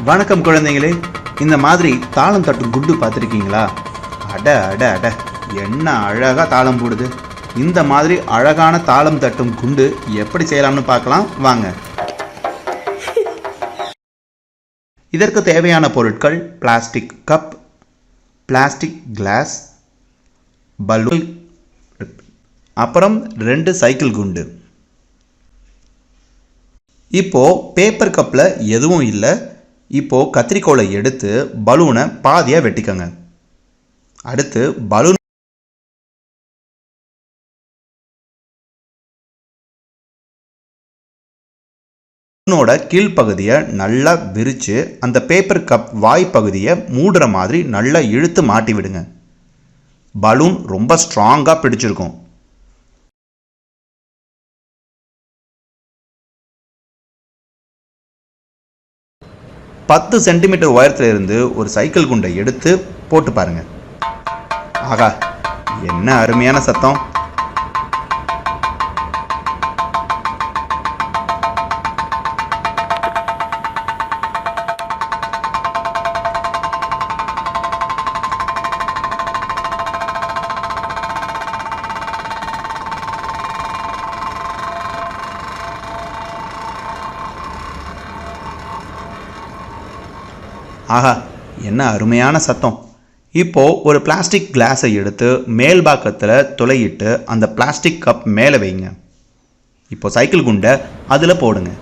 வணக்கம் குழந்தைகளே. இந்த மாதிரி தாளம் தட்டும் குண்டு பார்த்துருக்கீங்களா? அட அட அட, என்ன அழகாக தாளம் போடுது. இந்த மாதிரி அழகான தாளம் தட்டும் குண்டு எப்படி செய்யலாம்னு பார்க்கலாம் வாங்க. இதற்கு தேவையான பொருட்கள்: plastic cup, plastic class, balloon, அப்புறம் 2 சைக்கிள் குண்டு. இப்போ பேப்பர் கப்பில் எதுவும் இல்லை. இப்போ கத்திரிக்கோலை எடுத்து பலூனை பாதியாக வெட்டிக்கங்க. அடுத்து பலூனோட கீழ்ப்பகுதியை நல்லா விரித்து அந்த பேப்பர் கப் வாய் பகுதியை மூடுற மாதிரி நல்லா இழுத்து மாட்டி விடுங்க. பலூன் ரொம்ப ஸ்ட்ராங்காக பிடிச்சிருக்கும். பத்து சென்டிமீட்டர் உயரத்தில் இருந்து ஒரு சைக்கிள் குண்டை எடுத்து போட்டு பாருங்க. ஆகா, என்ன அருமையான சத்தம்! ஆஹா, என்ன அருமையான சத்தம்! இப்போ ஒரு பிளாஸ்டிக் கிளாஸை எடுத்து மேல் பாக்கத்தில் துளையிட்டு அந்த பிளாஸ்டிக் கப் மேலே வைங்க. இப்போ சைக்கிள் குண்டை அதில் போடுங்க.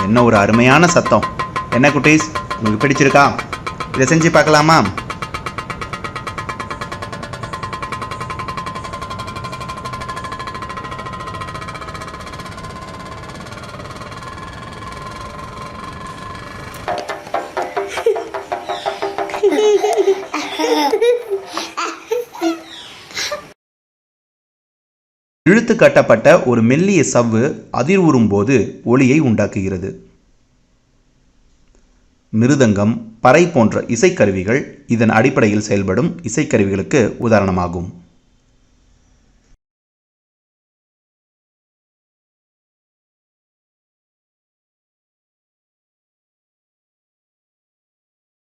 என்ன ஒரு அருமையான சத்தம்! என்ன குட்டீஸ், உங்களுக்கு பிடிச்சிருக்கா? இதை செஞ்சு பார்க்கலாமா? இழுத்து கட்டப்பட்ட ஒரு மெல்லிய சவ்வு அதிர்வுறும் போது ஒலியை உண்டாக்குகிறது. மிருதங்கம், பறை போன்ற இசைக்கருவிகள் இதன் அடிப்படையில் செயல்படும் இசைக்கருவிகளுக்கு உதாரணமாகும்.